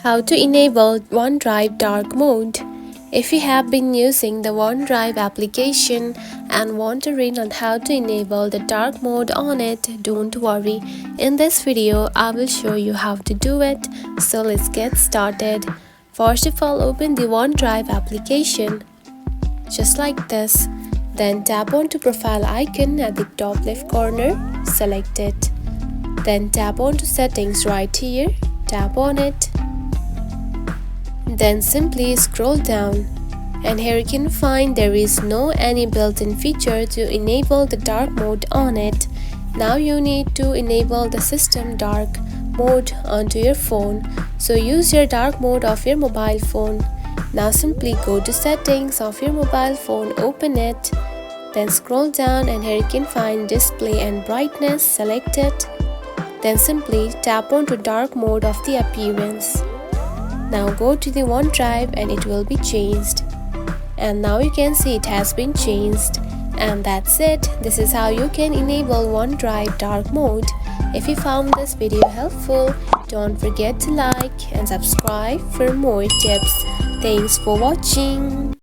How to enable OneDrive dark mode. If you have been using the OneDrive application and want to read on how to enable the dark mode on it, don't worry. In this video, I will show you how to do it. So let's get started. First of all, open the OneDrive application, just like this. Then tap on to profile icon at the top left corner, select it. Then tap on to settings right here, tap on it. Then simply scroll down, and here you can find there is no any built-in feature to enable the dark mode on it. Now you need to enable the system dark mode onto your phone, so use your dark mode of your mobile phone. Now simply go to settings of your mobile phone, open it, then scroll down, and here you can find display and brightness, select it. Then simply tap on to dark mode of the appearance. Now go to the OneDrive and it will be changed. And now you can see it has been changed. And that's it. This is how you can enable OneDrive dark mode. If you found this video helpful, don't forget to like and subscribe for more tips. Thanks for watching.